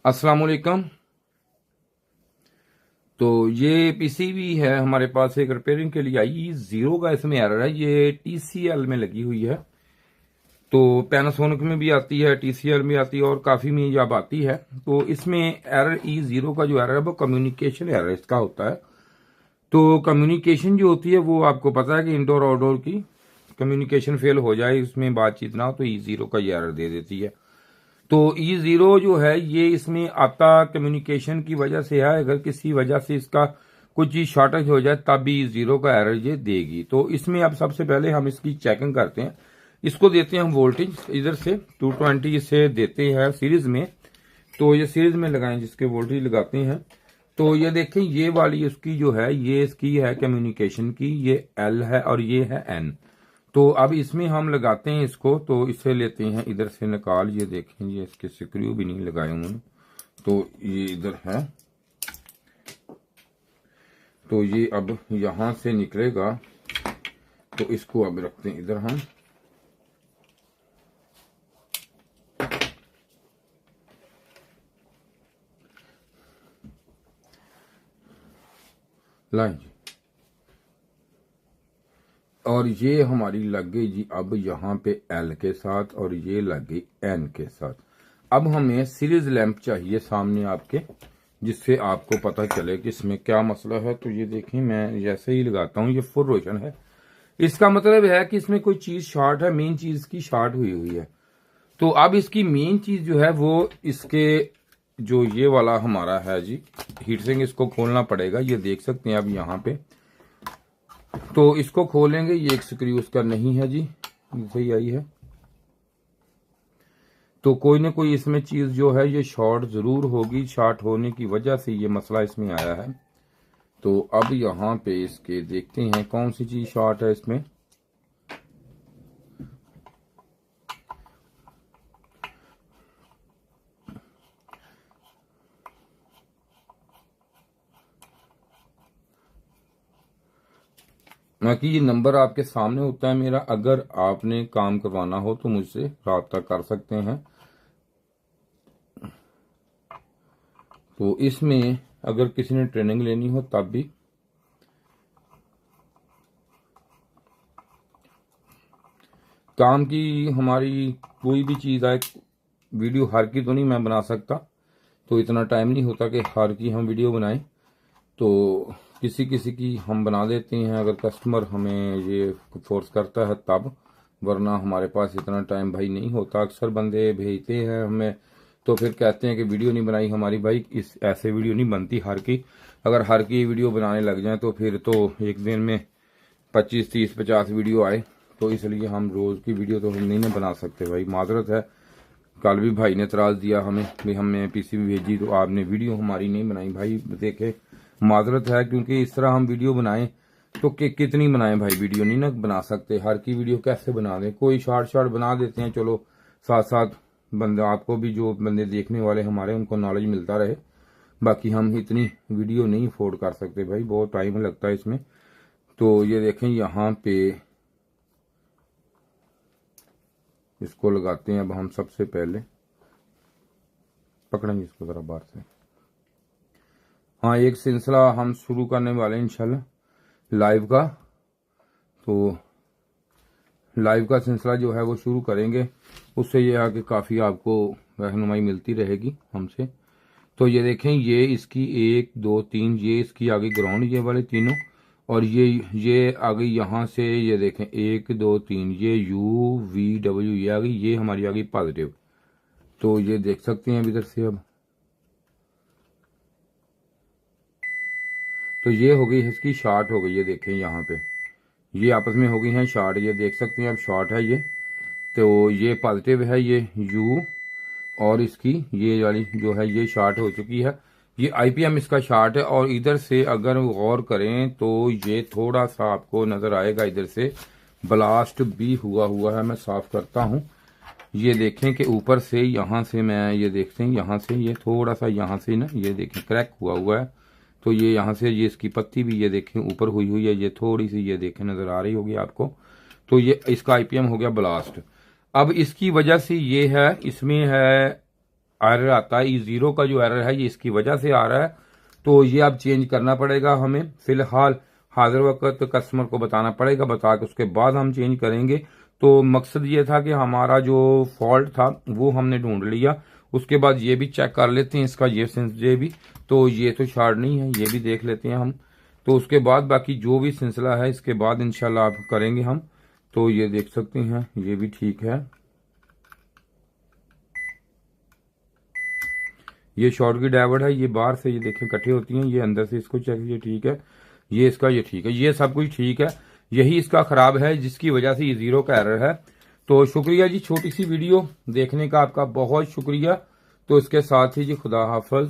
अस्सलाम वालेकुम। तो ये पीसीबी है हमारे पास, एक रिपेयरिंग के लिए आई। जीरो का इसमें एरर है, ये टीसीएल में लगी हुई है। तो पैनासोनिक में भी आती है, टीसीएल में आती है और काफी में जब आती है तो इसमें एरर E0 का जो एरर है वो कम्युनिकेशन एरर इसका होता है। तो कम्युनिकेशन जो होती है वो आपको पता है कि इंडोर आउटडोर की कम्युनिकेशन फेल हो जाए, उसमें बातचीत ना हो तो E0 का ये एरर दे देती है। तो E0 जो है ये इसमें आता कम्युनिकेशन की वजह से है। अगर किसी वजह से इसका कुछ चीज शॉर्टेज हो जाए तब भी E0 का एरर ये देगी। तो इसमें अब सबसे पहले हम इसकी चेकिंग करते हैं। इसको देते हैं हम वोल्टेज, इधर से 220 से देते हैं सीरीज में। तो ये सीरीज में लगाएं जिसके वोल्टेज लगाते हैं। तो ये देखें, ये वाली उसकी जो है ये इसकी है कम्युनिकेशन की, ये L है और ये है N। तो अब इसमें हम लगाते हैं इसको, तो इसे लेते हैं इधर से निकाल। ये देखें, ये इसके स्क्रू भी नहीं लगाए उन्होंने, तो ये इधर है। तो ये अब यहां से निकलेगा, तो इसको अब रखते हैं इधर हम। लाइन जी, और ये हमारी लग गई जी अब यहाँ पे L के साथ, और ये लग गई N के साथ। अब हमें सीरीज लैंप चाहिए सामने आपके, जिससे आपको पता चले कि इसमें क्या मसला है। तो ये देखें, मैं जैसे ही लगाता हूँ ये फुल रोशन है, इसका मतलब है कि इसमें कोई चीज शॉर्ट है, मेन चीज की शॉर्ट हुई हुई है। तो अब इसकी मेन चीज जो है वो इसके जो ये वाला हमारा है जी हीट सिंक, इसको खोलना पड़ेगा। ये देख सकते हैं अब यहाँ पे, तो इसको खोलेंगे। ये एक स्क्रू उसका नहीं है जी, सही आई है। तो कोई ना कोई इसमें चीज जो है ये शॉर्ट जरूर होगी, शॉर्ट होने की वजह से ये मसला इसमें आया है। तो अब यहाँ पे इसके देखते हैं कौन सी चीज शॉर्ट है इसमें। बाकी ये नंबर आपके सामने होता है मेरा, अगर आपने काम करवाना हो तो मुझसे रब्ता कर सकते हैं। तो इसमें अगर किसी ने ट्रेनिंग लेनी हो तब भी काम की हमारी कोई भी चीज़ आए। वीडियो हर की तो नहीं मैं बना सकता, तो इतना टाइम नहीं होता कि हर की हम वीडियो बनाएं। तो किसी किसी की हम बना देते हैं अगर कस्टमर हमें ये फोर्स करता है तब, वरना हमारे पास इतना टाइम भाई नहीं होता। अक्सर बंदे भेजते हैं हमें तो फिर कहते हैं कि वीडियो नहीं बनाई हमारी, भाई इस ऐसे वीडियो नहीं बनती हर की। अगर हर की वीडियो बनाने लग जाए तो फिर तो एक दिन में 25 30 50 वीडियो आए। तो इसलिए हम रोज की वीडियो तो हम नहीं ना बना सकते भाई, माजरत है। कल भी भाई ने इतराज दिया हमें भी हमने पीसीबी भेजी तो आपने वीडियो हमारी नहीं बनाई। भाई देखे, माजरत है, क्योंकि इस तरह हम वीडियो बनाएं तो कितनी बनाएं भाई, वीडियो नहीं ना बना सकते। हर की वीडियो कैसे बना दें, कोई शॉर्ट बना देते हैं, चलो साथ साथ बंदे आपको भी, जो बंदे देखने वाले हमारे, उनको नॉलेज मिलता रहे। बाकी हम इतनी वीडियो नहीं अफोर्ड कर सकते भाई, बहुत टाइम लगता है इसमें। तो ये देखें यहाँ पे इसको लगाते हैं। अब हम सबसे पहले पकड़ेंगे इसको जरा बाहर से। हाँ, एक सिलसिला हम शुरू करने वाले हैं इंशाल्लाह लाइव का। तो लाइव का सिलसिला जो है वो शुरू करेंगे, उससे ये है कि काफ़ी आपको रहनुमाई मिलती रहेगी हमसे। तो ये देखें, ये इसकी 1 2 3, ये इसकी आ गई ग्राउंड, ये वाले तीनों। और ये आ गई यहाँ से, ये देखें 1 2 3, ये UVW ये आ गई, ये हमारी आ गई पॉजिटिव। तो ये देख सकते हैं अब इधर से। अब तो ये हो गई इसकी शॉर्ट हो गई, ये देखें यहाँ पे ये आपस में हो गई हैं शॉर्ट, ये देख सकते हैं अब शॉर्ट है ये। तो ये पॉजिटिव है ये U, और इसकी ये वाली जो है ये शॉर्ट हो चुकी है। ये IPM इसका शॉर्ट है। और इधर से अगर गौर करें तो ये थोड़ा सा आपको नजर आएगा, इधर से ब्लास्ट भी हुआ है। मैं साफ करता हूँ, ये देखें कि ऊपर से यहाँ से मैं ये देखते हैं, यहाँ से ये थोड़ा सा यहाँ से ना ये देखें क्रैक हुआ है। तो ये यहाँ से ये इसकी पत्ती भी ये देखें ऊपर हुई है, ये थोड़ी सी ये देखें नजर आ रही होगी आपको। तो ये इसका IPM हो गया ब्लास्ट। अब इसकी वजह से ये है, इसमें है एरर आता है, E0 का जो एरर है ये इसकी वजह से आ रहा है। तो ये अब चेंज करना पड़ेगा हमें। फिलहाल हाजिर वक्त कस्टमर को बताना पड़ेगा, बता के उसके बाद हम चेंज करेंगे। तो मकसद ये था कि हमारा जो फॉल्ट था वो हमने ढूंढ लिया। उसके बाद ये भी चेक कर लेते हैं इसका ये सिलसिले भी। तो ये तो शार्ट नहीं है, ये भी देख लेते हैं हम। तो उसके बाद बाकी जो भी सिलसिला है इसके बाद इंशाल्लाह आप करेंगे हम। तो ये देख सकते हैं ये भी ठीक है। ये शॉर्ट की डायवर्ट है, ये बाहर से ये देखें इकट्ठे होती हैं, ये अंदर से इसको चेक, ये ठीक है, ये इसका ये ठीक है, ये सब कुछ ठीक है। यही इसका खराब है जिसकी वजह से ये E0 का एरर है। तो शुक्रिया जी, छोटी सी वीडियो देखने का आपका बहुत शुक्रिया। तो इसके साथ ही जी खुदा हाफिज।